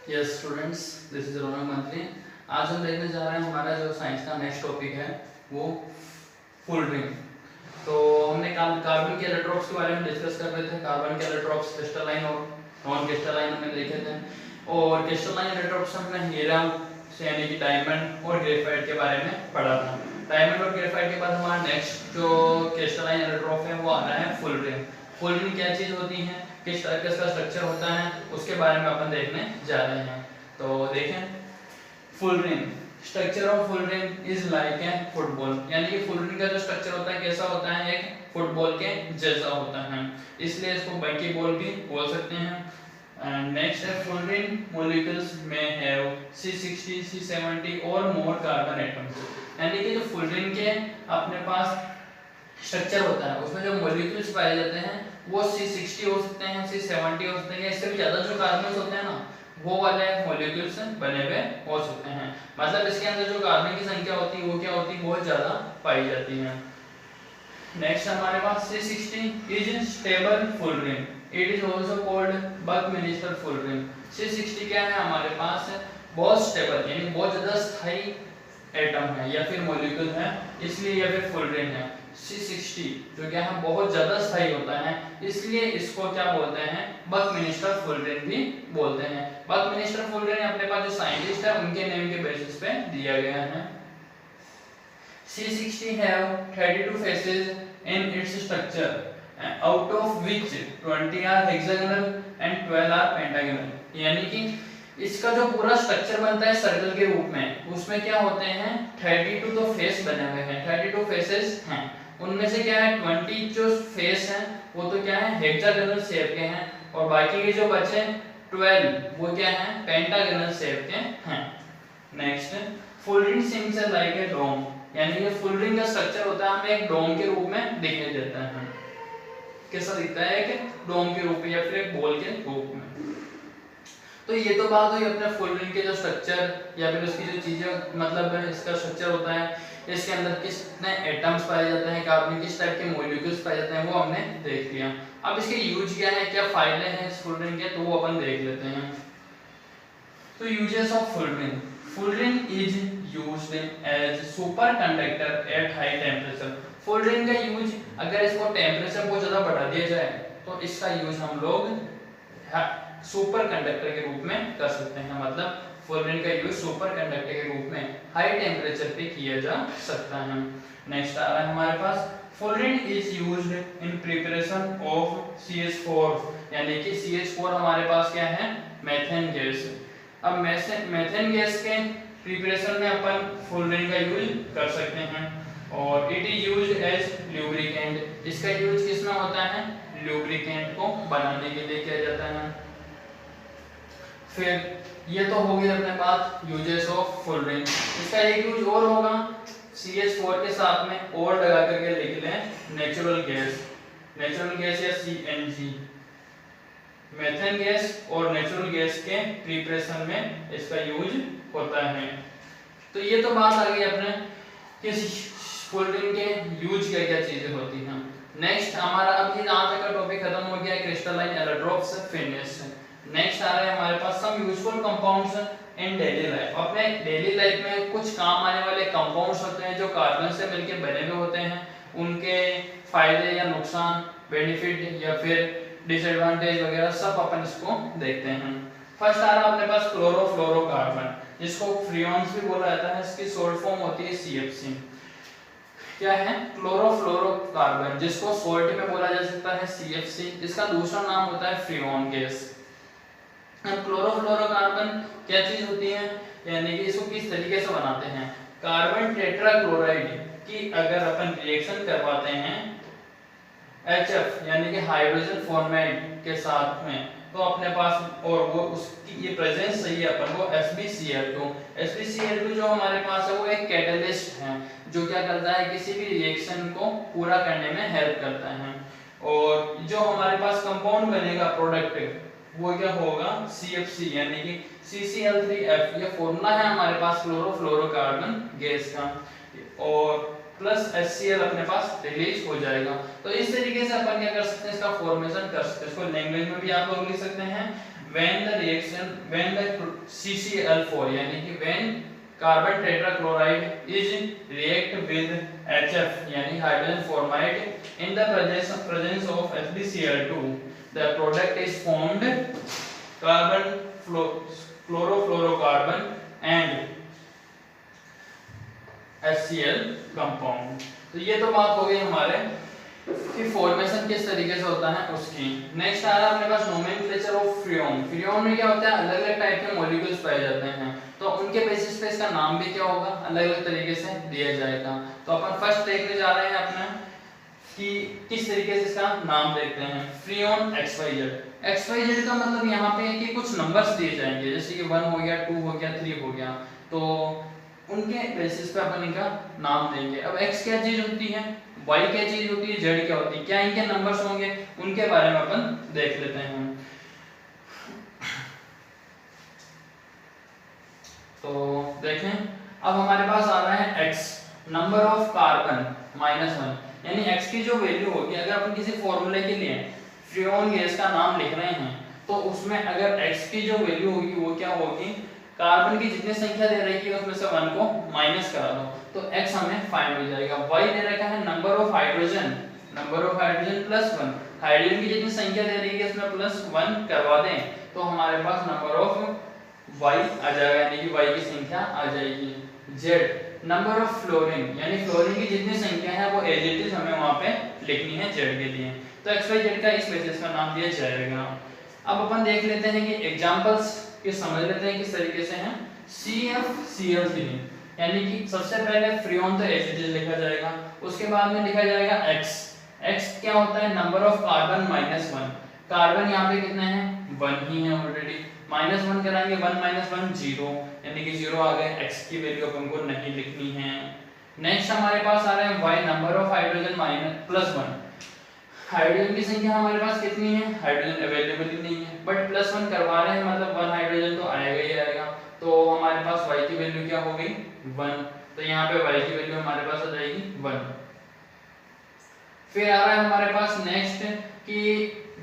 Yes students, this is रौनक मंत्री। आज हम देखने जा रहे हैं हमारा जो साइंस का नेक्स्ट टॉपिक है वो फुल रिंग। तो हमने कार्बन के इलेक्ट्रॉन्स के बारे में डिस्कस कर रहे थे। कार्बन के इलेक्ट्रॉन्स क्रिस्टलाइन और नॉन क्रिस्टलाइन हमने देखे थे, और क्रिस्टलाइन इलेक्ट्रॉन्स हमने हीरा से यानी कि डायमंड और ग्रेफाइट के बारे में पढ़ा था। डायमंड और ग्रेफाइट के बाद हमारा नेक्स्ट जो क्रिस्टलाइन इलेक्ट्रॉन है वो आ रहा है फुल रिंग। फुल रिंग क्या चीज होती है, किस तरह का इसका स्ट्रक्चर होता है, उसके बारे में अपन देखने जा रहे हैं। तो देखें, full ring structure of full ring is like a football, यानी कि फुल रिंग का जो स्ट्रक्चर होता है कैसा होता है, एक फुटबॉल के जैसा होता है, इसलिए इसको बंकी बॉल भी बोल सकते हैं। एंड नेक्स्ट है फुल रिंग मॉलिक्यूल्स में हैव C60 C70 और मोर कार्बन एटम्स, यानी कि जो फुल रिंग के अपने पास स्ट्रक्चर होता है उसमें जो मॉलिक्यूल्स पाए जाते हैं वो C60 हो सकते हैं, C70 हो सकते हैं, इससे भी ज्यादा जो कार्बन होते हैं ना वो वाले मॉलिक्यूल्स बने हुए हो सकते हैं। मतलब इसके अंदर जो कार्बन की संख्या होती है वो क्या होती है, बहुत ज्यादा पाई जाती है। नेक्स्ट हमारे पास C60 is stable full ring, it is also called buckminster full ring. C60 क्या है हमारे पास, बहुत स्टेबल यानी बहुत ज्यादा स्थायी एटम है या फिर मॉलिक्यूल है, इसलिए यह फिर फुल रिंग है। C60 जो क्या है बहुत ज्यादा स्थायी होता है, इसलिए इसको क्या बोलते हैं, बकमिलिस्टर फुल रिंग भी बोलते हैं। बकमिलिस्टर फुल रिंग अपने पास जो साइंटिस्ट है उनके नेम के बेसिस पे दिया गया है। C60 have 32 faces in its structure, out of which 20 are hexagonal and 12 are pentagonal, यानी कि इसका जो पूरा स्ट्रक्चर बनता है सर्कल के रूप में, उसमें क्या होते हैं 32 तो फेस बने हुए हैं, 32 फेसेस हैं, उनमें से क्या है 20 जो फेस हैं वो तो क्या है हेक्सागोनल शेप के हैं, और बाकी के जो बचे 12 वो क्या है पेंटागोनल शेप के हैं। Next, full ring seems like a dome, यानी कि फुल रिंग का स्ट्रक्चर होता है हमें एक डोम के रूप में दिखाई देता है। कैसा दिखता है, एक डोम के रूप में या फिर एक बॉल के रूप में। तो ये तो बात हुई अपने फुल रिंग के जो स्ट्रक्चर या फिर उसकी जो चीजें मतलब इसका स्ट्रक्चर होता है, इसके अंदर कितने एटम्स पाए जाते हैं, कार्बन किस टाइप के मॉलिक्यूल्स पाए जाते हैं, वो हमने देख लिया। अब इसके यूज क्या है, क्या फायदे हैं इस फुल रिंग के, तो वो अपन देख लेते हैं। तो uses of fullerene, full ring is used as superconductor at high temperature. Full ring का यूज अगर इसको टेम्परेचर को ज्यादा बढ़ा दिया जाए तो इसका यूज हम लोग सुपर कंडक्टर के रूप में कर सकते हैं। मतलब फुल रिंग का यूज सुपर कंडक्टर के रूप में हाई टेम्परेचर पे किया जा सकता है। नेक्स्ट आ रहा है हमारे पास, full ring is used in preparation of CH4, यानी कि CH4 हमारे पास क्या है मेथेन गैस। अब मेथेन गैस के प्रिपरेशन में अपन फुल रिंग का यूज कर सकते हैं। और it is used as lubricant, इसका यूज किस में होता है, ल्यूब्रिकेंट को बनाने के लिए किया जाता है। फिर ये तो हो गई अपने पास यूजेस ऑफ फुल रिंग। इसका एक यूज और होगा, CH4 के साथ में और लगा करके लिख लें नेचुरल गैस, नेचुरल गैस या CNG, मेथेन गैस और नेचुरल गैस के प्रिपरेशन में इसका यूज होता है। तो ये तो बात आ गई अपने कि फुल रिंग के यूज क्या क्या चीजें होती हैं। नेक्स्ट हमारा अब ये आज का टॉपिक खत्म हो गया क्रिस्टलाइन इलेक्ट्रोड्स फिनिश। नेक्स्ट आ रहा है हमारे पास some useful compounds in daily life. अपने डेली लाइफ में कुछ काम आने वाले कंपाउंड्स होते हैं जो कार्बन से मिलकर बने हुए होते हैं, उनके फायदे या नुकसान, बेनिफिट या फिर डिसएडवांटेज वगैरह सब अपन इसको देखते हैं। फर्स्ट आ रहा है अपने पास क्लोरोफ्लोरोकार्बन, जिसको फ्रियोन्स भी बोला जाता है, इसकी शॉर्ट फॉर्म होती है CFC। क्या है क्लोरोफ्लोरोकार्बन, जिसको सॉल्ट में बोला जा सकता है CFC, इसका दूसरा नाम होता है फ्रियोन गैस। अब क्लोरोफ्लोरोकार्बन क्या चीज होती है, यानी कि इसको किस तरीके से बनाते हैं, कार्बन टेट्राक्लोराइड की अगर अपन रिएक्शन करवाते हैं HF यानी कि हाइड्रोजन फॉर्मेट के साथ में, तो अपने पास और वो उसकी ये प्रेजेंस सही है अपन को SbCl2 जो हमारे पास है वो एक कैटलिस्ट है जो क्या करता है किसी भी रिएक्शन को पूरा करने में हेल्प करता है। और जो हमारे पास कंपाउंड बनेगा प्रोडक्ट वो क्या होगा CFC यानी कि CCl3F, ये फॉर्मूला है हमारे पास क्लोरोफ्लोरोकार्बन गैस का, और प्लस HCl अपने पास रिलीज हो जाएगा। तो इस तरीके से अपन क्या कर सकते हैं, इसका फॉर्मेशन कर सकते हैं। इसको लैंग्वेज में भी आप लोग लिख सकते हैं when the reaction when the CCl4 यानी कि when carbon tetrachloride is react with HF यानी hydrogen formate in the presence of FeCl2 the product is formed carbon chlorofluorocarbon and HCl compound। तो ये तो बात हो गई हमारे कि फॉर्मेशन किस तरीके से होता है उसकी। नेक्स्ट आ रहा है अपने पास नोमेनक्लेचर ऑफ फ्रियोन। फ्रियोन में क्या होता है, अलग अलग टाइप के मॉलिक्यूल्स पाए जाते हैं, तो उनके बेसिस पे इसका नाम भी क्या होगा, अलग अलग तरीके से दिया जाएगा। तो अपन फर्स्ट देखने जा रहे हैं अपने कि किस तरीके से इसका नाम देखते हैं। Freon XYZ। XYZ का मतलब यहाँ पे है कि कुछ नंबर्स दिए जाएंगे, जैसे कि 1 हो गया, 2 हो गया, 3 हो गया, तो उनके बेसिस पे अपन इनका नाम देंगे। अब X क्या चीज होती है, Y क्या चीज होती है, Z क्या होती है, क्या इनके नंबर्स होंगे, उनके बारे में अपन देख लेते हैं। तो देखें, अब हमारे पास आ रहा है X, नंबर ऑफ कार्बन -1, यानी X की जो वैल्यू होगी, अगर अपन किसी फॉर्मूले के लिए फ्रियोन गैस का नाम लिख रहे हैं तो उसमें अगर X की जो वैल्यू होगी वो क्या होगी, कार्बन की जितनी संख्या दे रखी है उसमें से 1 को माइनस करा दो तो x हमें फाइंड हो जाएगा। y दे रखा है नंबर ऑफ हाइड्रोजन +1, हाइड्रोजन की जितनी संख्या दे रही है उसमें +1 करवा दें तो हमारे पास नंबर ऑफ y आ जाएगा, यानी कि y की संख्या आ जाएगी। z नंबर ऑफ फ्लोरीन, यानी फ्लोरीन की जितनी संख्या है वो एज इट इज हमें वहां पे लिखनी है z के लिए, तो XYZ का इस बेसिस का नाम दिया जाएगा। अब अपन देख लेते हैं कि एग्जांपल्स ये समझ लेते हैं किस तरीके से हैं। CFCl3, यानी कि सबसे पहले फ्रियोन तो एज इट इज लिखा जाएगा, उसके बाद में लिखा जाएगा x क्या होता है, नंबर ऑफ कार्बन -1, कार्बन यहाँ पे कितने हैं, 1 ही है ऑलरेडी, -1 कराएंगे, 1 - 1 0, यानी कि 0 आ गए, x की वैल्यू अपन को नहीं लिखनी है। नेक्स्ट हमारे पास आ रहा है y, number of hydrogen +1, hydrogen की संख्या हमारे पास कितनी है, हाइड्रोजन अवेलेबल ही नहीं है, बट +1 करवा रहे हैं मतलब 1 हाइड्रोजन तो आएगा ही आएगा, तो हमारे पास y की वैल्यू क्या हो गई 1, तो यहाँ पे y की वैल्यू हमारे पास आ जाएगी 1। फिर आ रहा है हमारे पास नेक्स्ट कि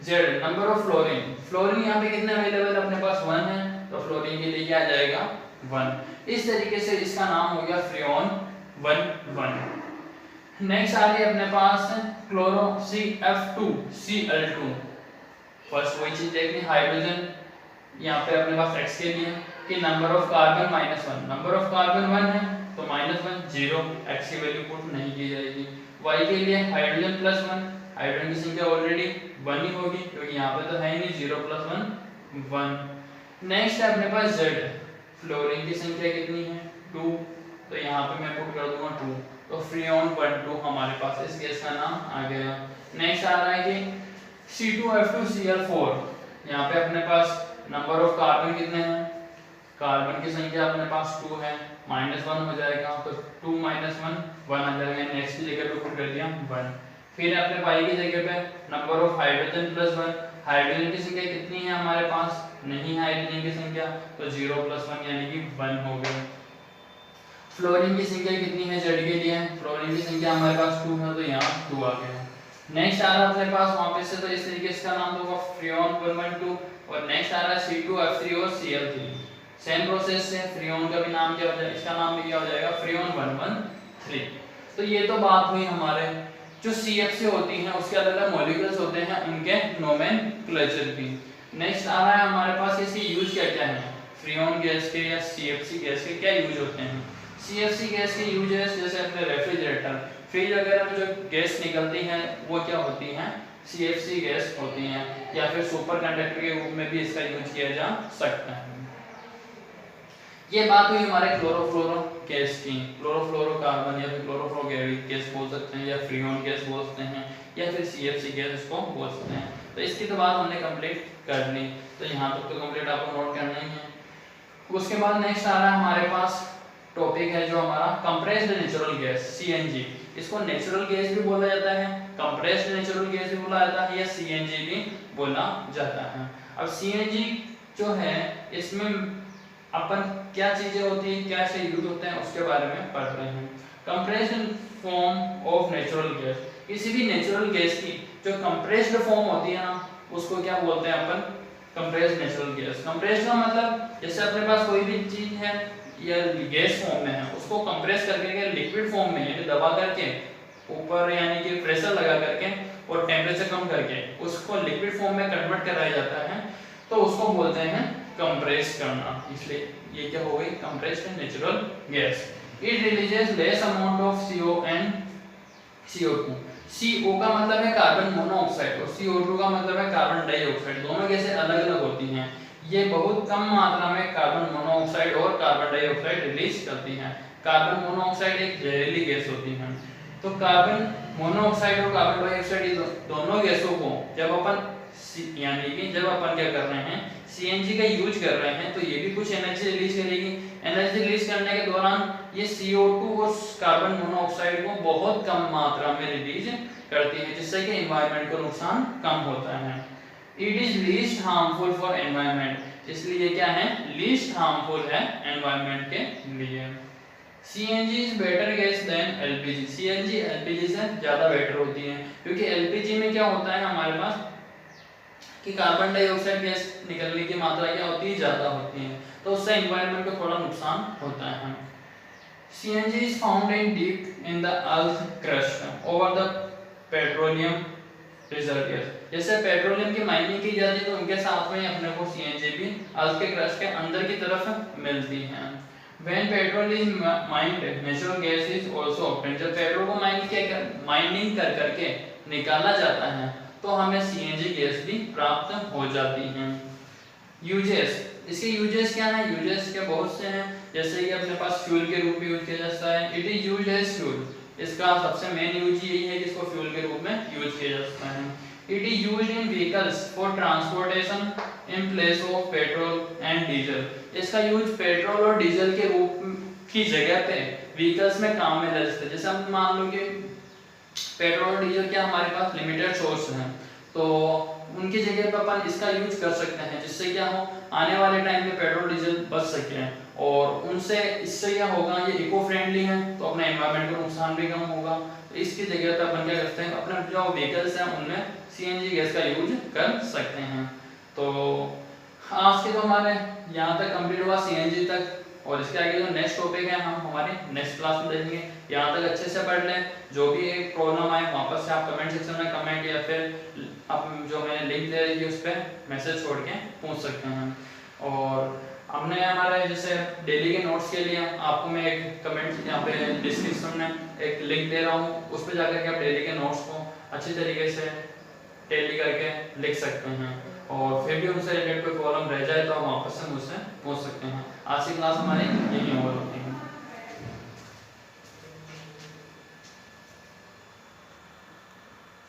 z, number of fluorine, fluorine यहाँ पे कितने अवेलेबल है, अपने पास 1 है, तो फ्लोरीन के लिए क्या आ जाएगा 1। इस तरीके से इसका नाम हो गया फ्रियोन 1। नेक्स्ट आ रही है अपने पास क्लोरो CF2Cl2, फर्स्ट वही चीज देखनी, हाइड्रोजन यहाँ पे अपने पास x के लिए कि number of carbon -1, number of carbon 1 है तो -1 0, x की वैल्यू पुट नहीं की जाएगी। y के लिए हाइड्रोजन +1, हाइड्रोजन की संख्या ऑलरेडी 1 ही होगी क्योंकि यहाँ पे तो है ही नहीं, 0 + 1 1। नेक्स्ट है अपने पास z, फ्लोरीन की संख्या कितनी है 2, तो यहाँ पे मैं पुट कर दूंगा 2, तो फ्रियोन 1,2 हमारे पास इस गैस का नाम आ गया। नेक्स्ट आ रहा है कि C2F2Cl4, यहाँ पे अपने पास नंबर ऑफ कार्बन कितने हैं, कार्बन की संख्या अपने पास 2 है, -1 हो जाएगा, तो 2 - 1 1 आ जाएगा, नेक्स्ट की जगह पे पुट कर दिया 1। फिर अपने y की जगह पे नंबर ऑफ हाइड्रोजन +1, हाइड्रोजन की संख्या कितनी है हमारे पास, नहीं है हाइड्रोजन की संख्या, तो 0 + 1 यानी कि 1 हो गया। फ्लोरीन की संख्या कितनी है z के लिए, फ्लोरीन की संख्या हमारे पास 2 है, तो यहाँ 2 आ गया। नेक्स्ट आ रहा है अपने पास वहां पे से, तो इस तरीके से का नाम होगा फ्रियोन 1,2, और नेक्स्ट आ रहा है C2F3 और Cl3, सेम प्रोसेस से फ्रियोन का भी नाम क्या हो जाएगा, इसका नाम भी क्या हो जाएगा फ्रियोन 1,1,3। तो ये तो बात हुई हमारे जो CF होती हैं उसके अलग अलग मॉलिक्यूल्स होते हैं उनके नोमेनक्लेचर की। नेक्स्ट आ रहा है हमारे पास इसकी यूज क्या क्या है, फ्रियोन गैस के या CFC गैस के क्या यूज होते हैं। CFC गैस के यूजेस जैसे अपने रेफ्रिजरेटर, फ्रिज वगैरह में जो गैस निकलती हैं वो क्या होती हैं, CFC गैस होती हैं, या फिर सुपर कंडक्टर के रूप में भी इसका यूज किया जा सकता है। ये बात हुई हमारे क्लोरोफ्लोरो गैस की, क्लोरोफ्लोरोकार्बन या फिर क्लोरोफ्लोरो गैस बोल सकते हैं, या फ्रियोन गैस बोल सकते हैं, या फिर CFC गैस इसको बोल सकते हैं। तो इसकी तो बात हमने कंप्लीट कर ली, तो यहाँ तक तो कंप्लीट आपको नोट करना ही है। उसके बाद नेक्स्ट आ रहा है हमारे पास टॉपिक है जो हमारा कंप्रेस्ड नेचुरल गैस CNG, इसको नेचुरल गैस भी बोला जाता है, कंप्रेस्ड नेचुरल गैस भी बोला जाता है, या CNG भी बोला जाता है। अब CNG जो है इसमें अपन क्या चीजें होती है, क्या से यूज होते हैं उसके बारे में पढ़ रहे हैं। Compressed form of natural gas, किसी भी नेचुरल गैस की जो कंप्रेस्ड फॉर्म होती है ना उसको क्या बोलते हैं अपन, compressed natural gas. Gas. Compress का मतलब जैसे अपने पास कोई भी चीज है या गैस फॉर्म में है, उसको कंप्रेस करके लिक्विड फॉर्म में यानी दबा करके ऊपर यानी कि प्रेशर लगा करके और टेम्परेचर कम करके उसको लिक्विड फॉर्म में कन्वर्ट कराया जाता है, तो उसको बोलते हैं कंप्रेस करना। इसलिए ये क्या हो गई, compressed natural gas. It releases less amount of CO and CO2। CO का मतलब है कार्बन मोनोऑक्साइड और CO2 का मतलब है कार्बन डाइऑक्साइड। दोनों गैसें अलग अलग होती हैं। ये बहुत कम मात्रा में कार्बन मोनोऑक्साइड और कार्बन डाइऑक्साइड रिलीज करती हैं। कार्बन मोनोऑक्साइड एक जहरीली गैस होती है। तो कार्बन मोनोऑक्साइड और कार्बन डाइऑक्साइड दोनों गैसों को जब अपन यानी कि जब अपन क्या कर रहे हैं CNG का यूज कर रहे हैं, तो ये भी कुछ एनर्जी रिलीज करेगी। एनर्जी रिलीज करने के दौरान ये CO2 और कार्बन मोनोऑक्साइड को बहुत कम मात्रा में रिलीज करती है, जिससे कि एनवायरनमेंट को नुकसान कम होता है। It is least harmful for environment, इसलिए क्या है, लीस्ट हार्मफुल है एनवायरनमेंट के लिए। CNG is better gas than LPG। CNG LPG से ज्यादा बेटर होती है, क्योंकि LPG में क्या होता है हमारे पास कि कार्बन डाइऑक्साइड गैस निकलने की मात्रा क्या होती है, ज्यादा होती है, तो उससे एनवायरनमेंट को थोड़ा नुकसान होता है। CNG is found in deep in the earth crust over the petroleum reservoirs। जैसे पेट्रोलियम की माइनिंग की जाती है, तो उनके साथ में अपने को CNG भी अर्थ के क्रस्ट के अंदर की तरफ मिलती है। When petrol is mined, natural gas is also obtained। जब पेट्रोल को माइनिंग कर करके निकाला जाता है, तो हमें CNG गैस भी प्राप्त हो जाती हैं। यूजेस, इसके यूजेस क्या है, यूजेस के बहुत से हैं, जैसे कि अपने पास फ्यूल के रूप में यूज किया जाता है। It is used as fuel, इसका सबसे मेन यूज यही है कि इसको फ्यूल के रूप में यूज किया जाता है। It is used in vehicles for transportation in place of petrol and diesel. इसका यूज पेट्रोल और डीजल के रूप की जगह पे व्हीकल्स में काम में ले जाते हैं। जैसे हम मान लो कि पेट्रोल और डीजल क्या हमारे पास लिमिटेड सोर्स हैं, तो उनकी जगह पर अपन इसका यूज कर सकते हैं, जिससे क्या हो, आने वाले टाइम में पेट्रोल डीजल बच सके और उनसे इससे क्या होगा, ये इको फ्रेंडली है, तो अपने एनवायरनमेंट को नुकसान भी कम होगा। तो इसकी जगह पर अपन क्या करते हैं, अपने जो व्हीकल्स हैं उनमें CNG गैस का यूज कर सकते हैं। तो आज के तो हमारे यहाँ तक कंप्लीट हुआ CNG तक, और इसके आगे जो नेक्स्ट टॉपिक है हम हमारे नेक्स्ट क्लास में देखेंगे। यहाँ तक अच्छे से पढ़ लें, जो भी प्रॉब्लम आए वापस से आप कमेंट सेक्शन में कमेंट या फिर आप जो मैंने लिंक दे रही है उस पर मैसेज छोड़ के पूछ सकते हैं। और हमने हमारे जैसे डेली के नोट्स के लिए आपको मैं एक कमेंट यहाँ पे डिस्क्रिप्शन में एक लिंक दे रहा हूँ, उस पर जाकर के आप डेली के नोट्स को अच्छी तरीके से टैली करके लिख सकते हैं, और फिर भी उनसे रिलेटेड कोई प्रॉब्लम रह जाए तो हम वापस से मुझसे पूछ सकते हैं। आज की क्लास हमारी यही होगी।